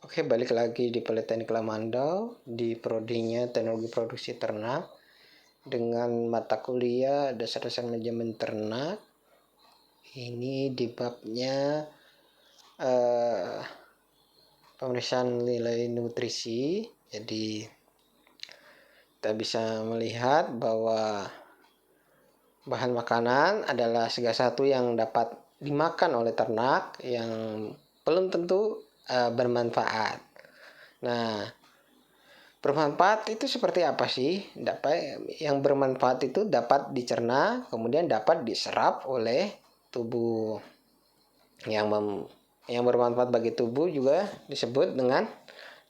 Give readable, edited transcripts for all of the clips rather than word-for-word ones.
Oke, balik lagi di Politeknik Lamandau di prodinya Teknologi Produksi Ternak dengan mata kuliah Dasar-Dasar Manajemen Ternak. Ini di babnya pemeriksaan nilai nutrisi. Jadi kita bisa melihat bahwa bahan makanan adalah segala sesuatu yang dapat dimakan oleh ternak yang belum tentu bermanfaat. Nah, bermanfaat itu seperti apa sih? Yang bermanfaat itu dapat dicerna, kemudian dapat diserap oleh tubuh. Yang bermanfaat bagi tubuh juga disebut dengan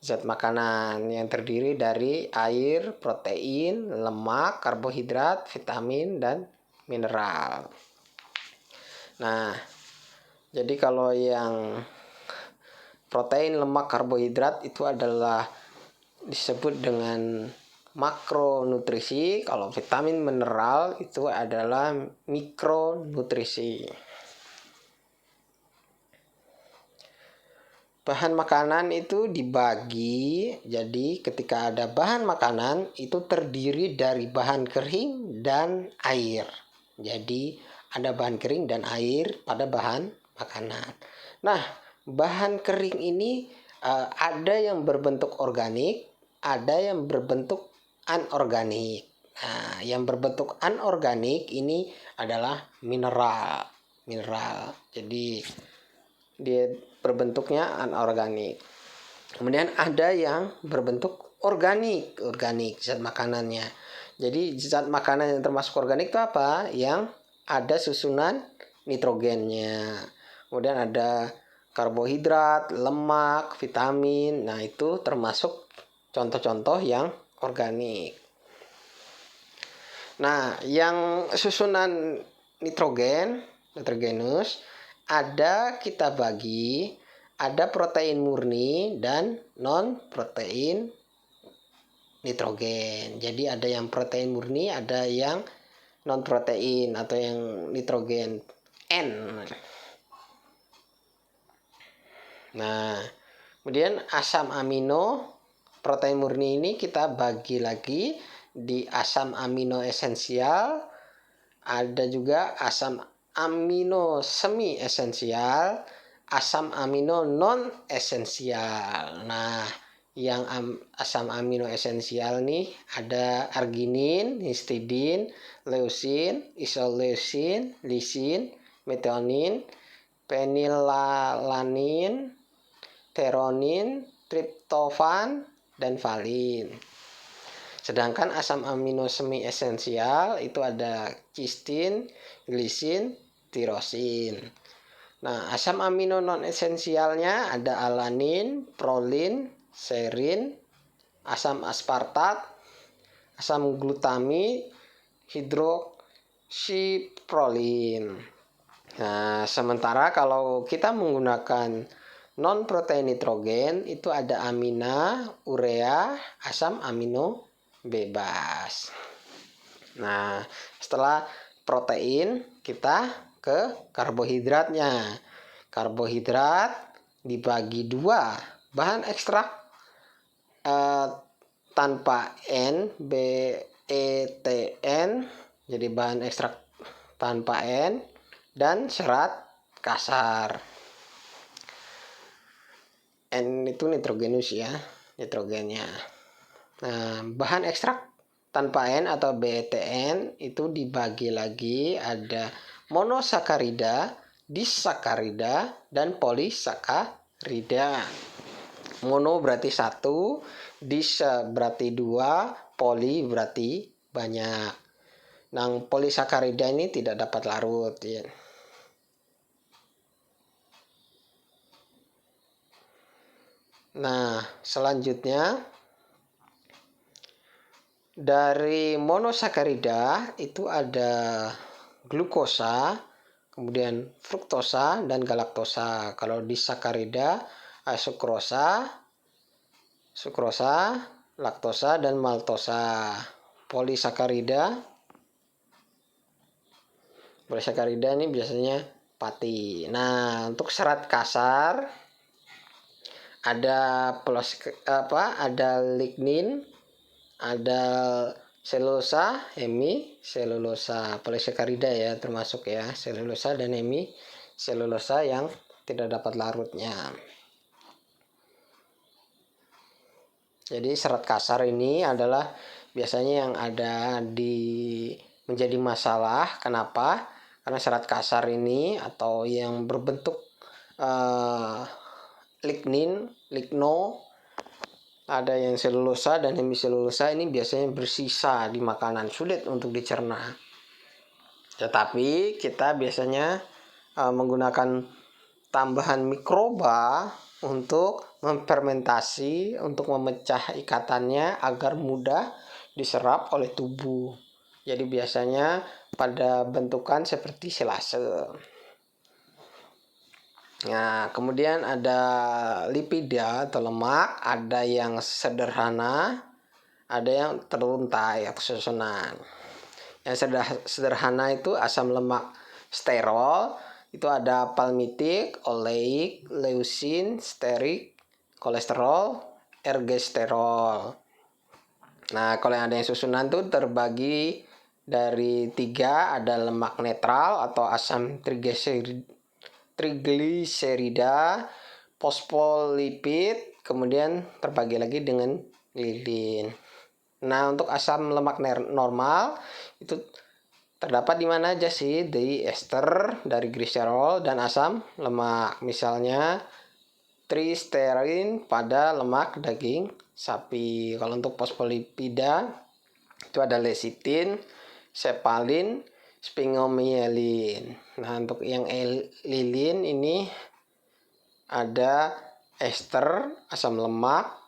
zat makanan yang terdiri dari air, protein, lemak, karbohidrat, vitamin, dan mineral. Nah, jadi kalau yang protein, lemak, karbohidrat itu adalah disebut dengan makronutrisi. Kalau vitamin, mineral itu adalah mikronutrisi. Bahan makanan itu dibagi, jadi ketika ada bahan makanan itu terdiri dari bahan kering dan air. Jadi ada bahan kering dan air pada bahan makanan. Nah, bahan kering ini ada yang berbentuk organik, ada yang berbentuk anorganik. Nah, yang berbentuk anorganik ini adalah mineral. Jadi dia berbentuknya anorganik. Kemudian ada yang berbentuk organik zat makanannya. Jadi zat makanan yang termasuk organik itu apa? Yang ada susunan nitrogennya. Kemudian ada karbohidrat, lemak, vitamin. Nah, itu termasuk contoh-contoh yang organik. Nah, yang susunan nitrogenus ada kita bagi, ada protein murni dan non protein nitrogen. Jadi ada yang protein murni, ada yang non protein atau yang nitrogen N. Nah, kemudian asam amino protein murni ini kita bagi lagi di asam amino esensial, ada juga asam amino semi esensial, asam amino non esensial. Nah, yang asam amino esensial nih ada arginin, histidin, leusin, isoleusin, lisin, metionin, fenilalanin, theronin, triptofan, dan valin. Sedangkan asam amino semi esensial itu ada cistin, glisin, tirosin. Nah, asam amino non esensialnya ada alanin, prolin, serin, asam aspartat, asam glutami, hidroksiprolin. Nah, sementara kalau kita menggunakan non protein nitrogen itu ada amina, urea, asam amino bebas. Nah, setelah protein kita ke karbohidratnya. Karbohidrat dibagi dua, bahan ekstrak tanpa N, BETN, jadi bahan ekstrak tanpa N, dan serat kasar. N itu nitrogenus ya, nitrogennya. Nah, bahan ekstrak tanpa N atau BETN itu dibagi lagi ada monosakarida, disakarida, dan polisakarida. Mono berarti satu, dis berarti dua, poli berarti banyak. Nah, polisakarida ini tidak dapat larut ya. Nah, selanjutnya dari monosakarida itu ada glukosa, kemudian fruktosa dan galaktosa. Kalau disakarida sukrosa, laktosa dan maltosa. Polisakarida ini biasanya pati. Nah, untuk serat kasar ada ada lignin, ada selulosa, hemiselulosa, polisakarida ya termasuk ya, selulosa dan hemiselulosa yang tidak dapat larutnya. Jadi serat kasar ini adalah biasanya yang ada menjadi masalah. Kenapa? Karena serat kasar ini atau yang berbentuk ligno, ada yang selulosa dan hemiselulosa, ini biasanya bersisa di makanan, sulit untuk dicerna. Tetapi kita biasanya menggunakan tambahan mikroba untuk memfermentasi, untuk memecah ikatannya agar mudah diserap oleh tubuh. Jadi biasanya pada bentukan seperti selase. Nah, kemudian ada lipida atau lemak, ada yang sederhana, ada yang teruntai atau susunan. Yang sederhana itu asam lemak sterol, itu ada palmitik, oleik, leusin, sterik, kolesterol, ergosterol. Nah, kalau yang ada yang susunan tuh terbagi dari 3, ada lemak netral atau asam trigliserida, fosfolipid, kemudian terbagi lagi dengan lilin. Nah, untuk asam lemak normal itu terdapat di mana aja sih? Di ester dari gliserol dan asam lemak. Misalnya tristerin pada lemak daging sapi. Kalau untuk fosfolipida itu ada lecitin, sepalin, sphingomyelin. Nah, untuk yang lilin ini ada ester, asam lemak,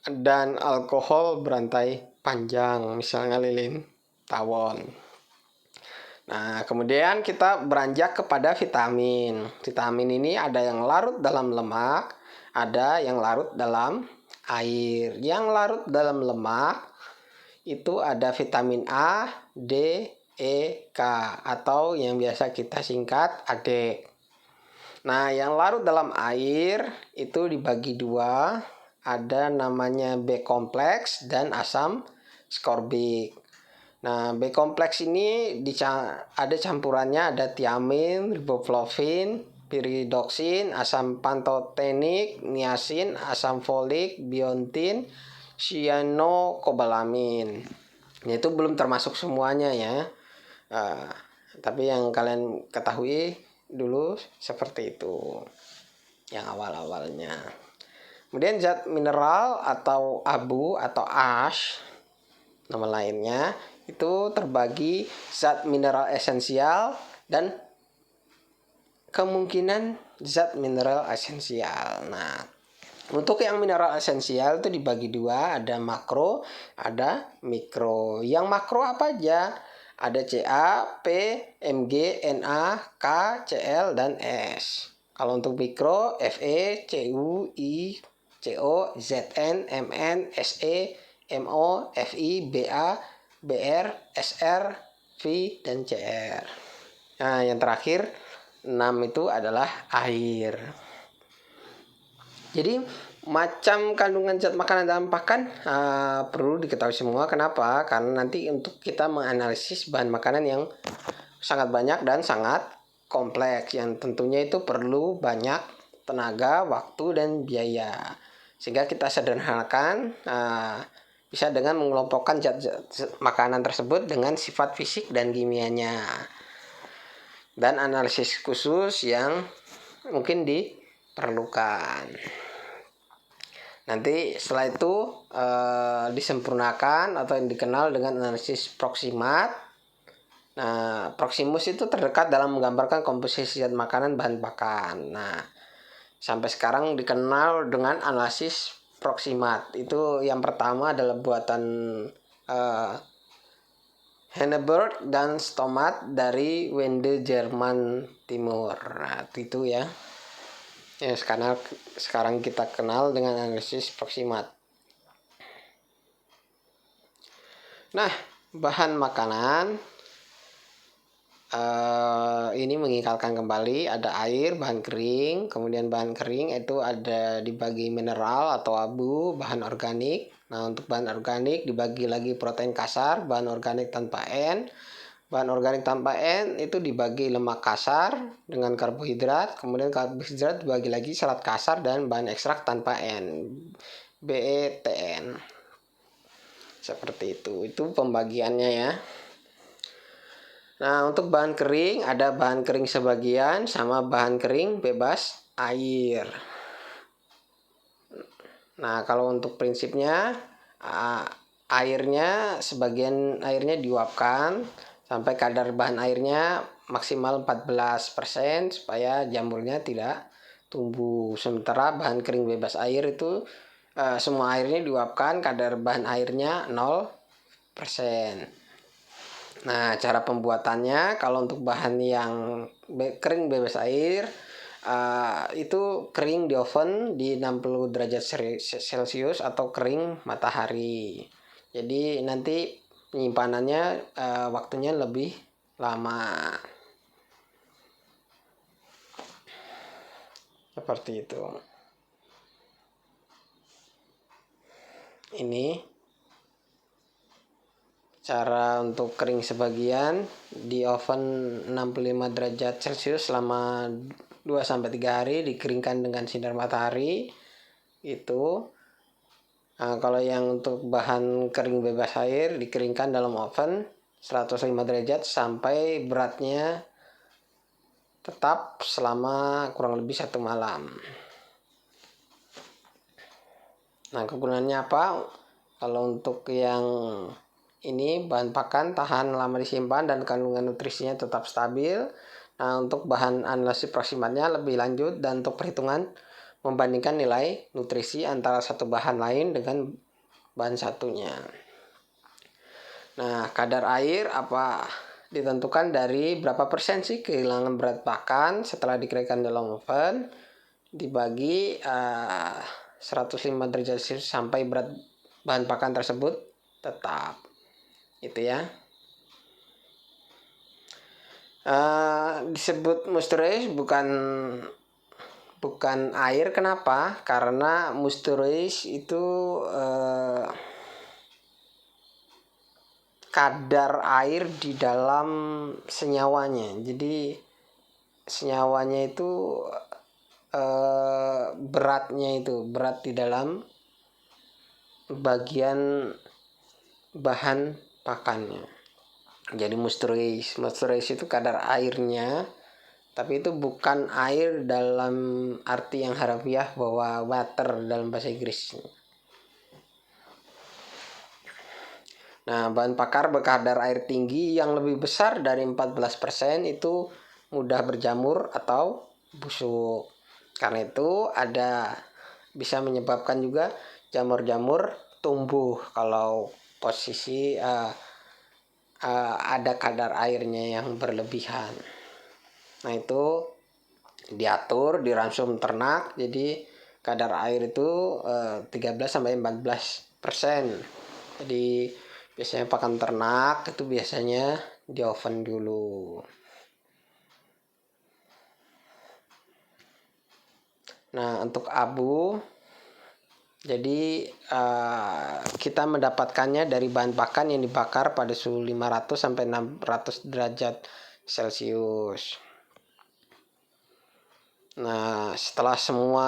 dan alkohol berantai panjang, misalnya lilin tawon. Nah, kemudian kita beranjak kepada vitamin. Vitamin ini ada yang larut dalam lemak, ada yang larut dalam air. Yang larut dalam lemak itu ada vitamin A, D, E, K, atau yang biasa kita singkat AD. Nah, yang larut dalam air itu dibagi 2, ada namanya B kompleks dan asam skorbik. Nah, B kompleks ini ada campurannya, ada tiamin, riboflavin, piridoksin, asam pantotenik, niacin, asam folik, biontin, cyanocobalamin. Itu belum termasuk semuanya ya. Tapi yang kalian ketahui dulu seperti itu yang awal-awalnya. Kemudian zat mineral atau abu atau ash, nama lainnya, itu terbagi zat mineral esensial dan kemungkinan zat mineral esensial. Nah, untuk yang mineral esensial itu dibagi 2, ada makro, ada mikro. Yang makro apa aja? Ada Ca, P, Mg, Na, K, Cl, dan S. Kalau untuk mikro, Fe, Cu, I, Co, Zn, Mn, Se, Mo, Fi, Ba, Br, Sr, V, dan Cr. Nah, yang terakhir 6 itu adalah air. Jadi macam kandungan zat makanan dalam pakan perlu diketahui semua. Kenapa? Karena nanti untuk kita menganalisis bahan makanan yang sangat banyak dan sangat kompleks, yang tentunya itu perlu banyak tenaga, waktu, dan biaya. Sehingga kita sederhanakan bisa dengan mengelompokkan zat makanan tersebut dengan sifat fisik dan kimianya, dan analisis khusus yang mungkin diperlukan. Nanti setelah itu disempurnakan atau yang dikenal dengan analisis proksimat. Nah, Proximus itu terdekat dalam menggambarkan komposisi zat makanan bahan pakan. Nah, sampai sekarang dikenal dengan analisis proksimat. Itu yang pertama adalah buatan Henneberg dan Stomat dari Wende, Jerman Timur. Nah, itu ya. Ya, sekarang kita kenal dengan analisis proksimat. Nah, bahan makanan ini mengikalkan kembali, ada air, bahan kering, kemudian bahan kering itu ada dibagi mineral atau abu, bahan organik. Nah, untuk bahan organik dibagi lagi protein kasar, bahan organik tanpa N. Bahan organik tanpa N itu dibagi lemak kasar dengan karbohidrat, kemudian karbohidrat dibagi lagi serat kasar dan bahan ekstrak tanpa N, BETN. Seperti itu pembagiannya ya. Nah, untuk bahan kering ada bahan kering sebagian sama bahan kering bebas air. Nah, kalau untuk prinsipnya sebagian airnya diuapkan sampai kadar bahan airnya maksimal 14% supaya jamurnya tidak tumbuh. Sementara bahan kering bebas air itu semua airnya diuapkan, kadar bahan airnya 0%. Nah, cara pembuatannya kalau untuk bahan yang kering bebas air itu kering di oven di 60 derajat Celcius atau kering matahari. Jadi nanti penyimpanannya waktunya lebih lama. Seperti itu. Ini cara untuk kering sebagian di oven 65 derajat Celcius selama 2-3 hari, dikeringkan dengan sinar matahari. Itu kalau yang untuk bahan kering bebas air dikeringkan dalam oven 105 derajat sampai beratnya tetap selama kurang lebih 1 malam. Nah, kegunaannya apa? Kalau untuk yang ini bahan pakan tahan lama disimpan dan kandungan nutrisinya tetap stabil. Nah, untuk bahan analisis proximatnya lebih lanjut dan untuk perhitungan membandingkan nilai nutrisi antara satu bahan lain dengan bahan satunya. Nah, kadar air apa ditentukan dari berapa persen sih kehilangan berat pakan setelah dikeringkan dalam oven dibagi 105 derajat Celcius sampai berat bahan pakan tersebut tetap. Itu ya. Disebut moisturize bukan air. Kenapa? Karena moisturize itu kadar air di dalam senyawanya. Jadi senyawanya itu berat di dalam bagian bahan pakannya. Jadi moisturize itu kadar airnya, tapi itu bukan air dalam arti yang harafiah bahwa water dalam bahasa Inggris. Nah, bahan pakar berkadar air tinggi yang lebih besar dari 14% itu mudah berjamur atau busuk. Karena itu bisa menyebabkan juga jamur-jamur tumbuh kalau posisi ada kadar airnya yang berlebihan. Nah, itu diatur di ransum ternak, jadi kadar air itu 13-14%. Jadi biasanya pakan ternak itu biasanya di oven dulu. Nah, untuk abu, jadi kita mendapatkannya dari bahan pakan yang dibakar pada suhu 500-600 derajat Celcius. Nah, setelah semua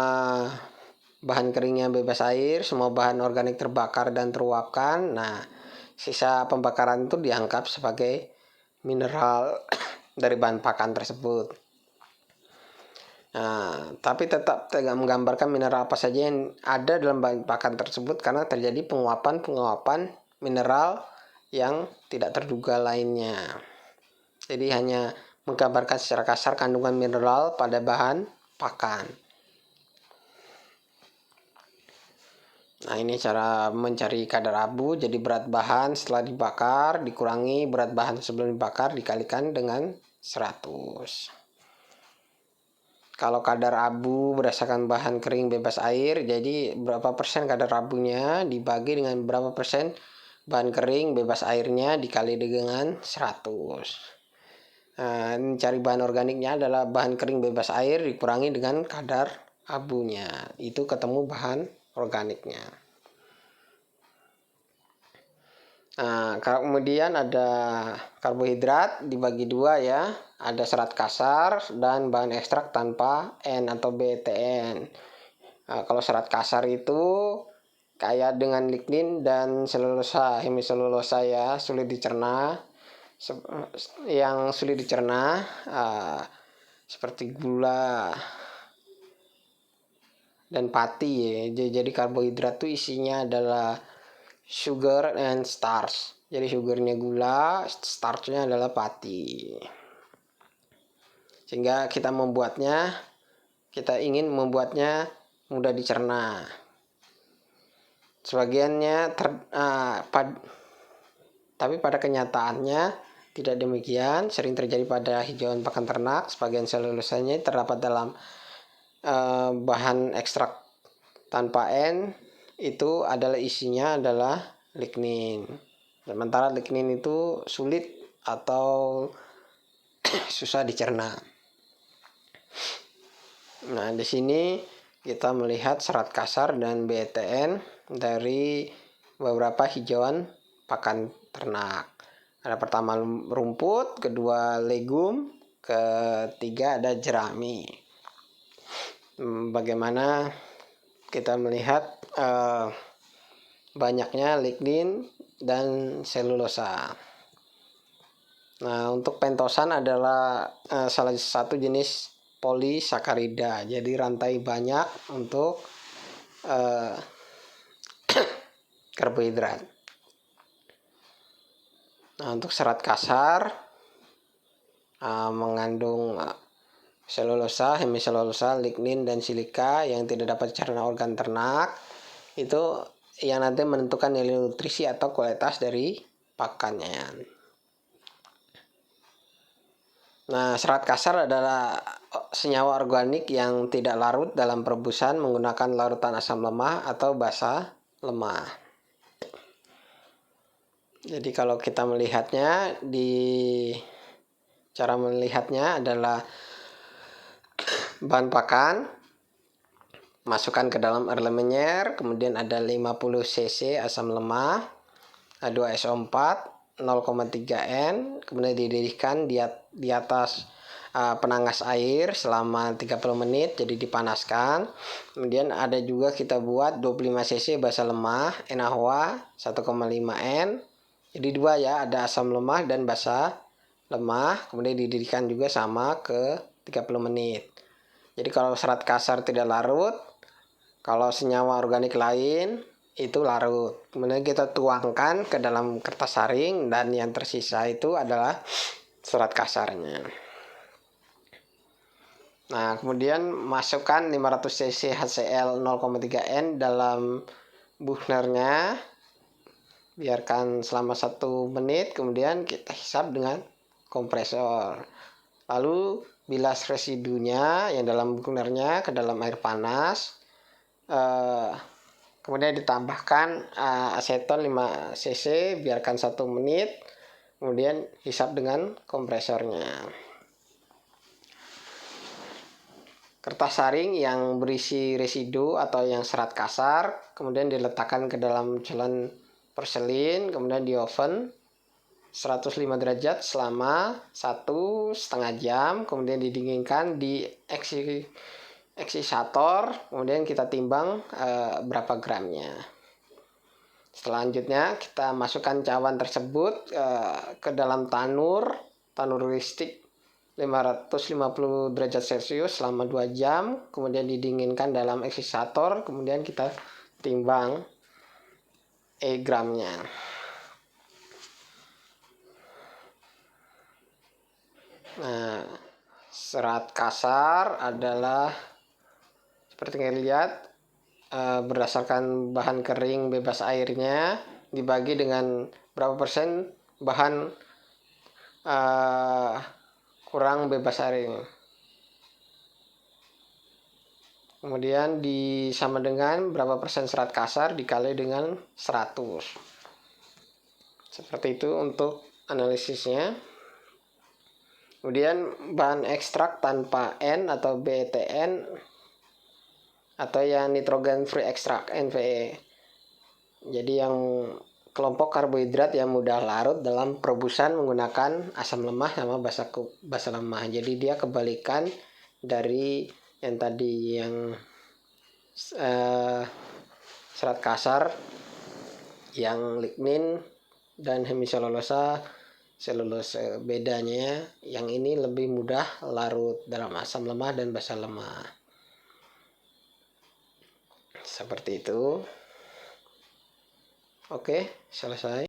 bahan keringnya bebas air, semua bahan organik terbakar dan teruapkan, nah sisa pembakaran itu dianggap sebagai mineral dari bahan pakan tersebut. Nah, tapi tetap tidak menggambarkan mineral apa saja yang ada dalam bahan pakan tersebut karena terjadi penguapan mineral yang tidak terduga lainnya. Jadi hanya menggambarkan secara kasar kandungan mineral pada bahan pakan. Nah, ini cara mencari kadar abu. Jadi berat bahan setelah dibakar dikurangi berat bahan sebelum dibakar dikalikan dengan 100. Kalau kadar abu berdasarkan bahan kering bebas air, jadi berapa persen kadar abunya dibagi dengan berapa persen bahan kering bebas airnya dikali dengan 100. Cari bahan organiknya adalah bahan kering bebas air dikurangi dengan kadar abunya. Itu ketemu bahan organiknya. Nah, kemudian ada karbohidrat dibagi dua ya. Ada serat kasar dan bahan ekstrak tanpa N atau BTN. Kalau serat kasar itu kaya dengan lignin dan selulosa, hemiselulosa ya, sulit dicerna. Yang sulit dicerna seperti gula dan pati ya. Jadi karbohidrat itu isinya adalah sugar and starch. Jadi sugarnya gula, starchnya adalah pati. Sehingga kita ingin membuatnya mudah dicerna. Sebagiannya tapi pada kenyataannya tidak demikian, sering terjadi pada hijauan pakan ternak. Sebagian selulosanya terdapat dalam bahan ekstrak tanpa N, itu adalah isinya adalah lignin. Sementara lignin itu sulit atau susah dicerna. Nah, di sini kita melihat serat kasar dan BTN dari beberapa hijauan pakan ternak. Ada pertama rumput, kedua legum, ketiga ada jerami. Bagaimana kita melihat banyaknya lignin dan selulosa. Nah, untuk pentosan adalah salah satu jenis polisakarida. Jadi rantai banyak untuk karbohidrat. Nah, untuk serat kasar mengandung selulosa, hemiselulosa, lignin, dan silika yang tidak dapat dicerna organ ternak. Itu yang nanti menentukan nilai nutrisi atau kualitas dari pakannya. Nah, serat kasar adalah senyawa organik yang tidak larut dalam perebusan menggunakan larutan asam lemah atau basa lemah. Jadi kalau kita melihatnya, cara melihatnya adalah bahan pakan, masukkan ke dalam air menyer, kemudian ada 50 cc asam lemah, H2SO4, 0,3 N, kemudian dididihkan di atas penangas air selama 30 menit, jadi dipanaskan. Kemudian ada juga kita buat 25 cc basa lemah, NaOH 1,5 N. Jadi dua ya, ada asam lemah dan basa lemah, kemudian dididihkan juga sama ke 30 menit. Jadi kalau serat kasar tidak larut, kalau senyawa organik lain itu larut. Kemudian kita tuangkan ke dalam kertas saring dan yang tersisa itu adalah serat kasarnya. Nah, kemudian masukkan 500 cc HCl 0,3 N dalam burnernya. Biarkan selama 1 menit, kemudian kita hisap dengan kompresor. Lalu bilas residunya yang dalam burnernya ke dalam air panas. Kemudian ditambahkan aseton 5 cc, biarkan 1 menit, kemudian hisap dengan kompresornya. Kertas saring yang berisi residu atau yang serat kasar kemudian diletakkan ke dalam jalan porselin, kemudian di oven 105 derajat selama 1,5 jam, kemudian didinginkan di eksisator, kemudian kita timbang berapa gramnya. Selanjutnya kita masukkan cawan tersebut ke dalam tanur listrik 550 derajat Celcius selama 2 jam, kemudian didinginkan dalam eksisator, kemudian kita timbang gramnya. Nah, serat kasar adalah seperti yang lihat berdasarkan bahan kering bebas airnya dibagi dengan berapa persen bahan kurang bebas air ini. Kemudian disama dengan berapa persen serat kasar dikali dengan 100. Seperti itu untuk analisisnya. Kemudian bahan ekstrak tanpa N atau BTN atau yang nitrogen free extract NFE. Jadi yang kelompok karbohidrat yang mudah larut dalam perebusan menggunakan asam lemah sama basa lemah. Jadi dia kebalikan dari yang tadi yang serat kasar yang lignin dan hemiselulosa selulose. Bedanya yang ini lebih mudah larut dalam asam lemah dan basa lemah. Seperti itu. Oke, selesai.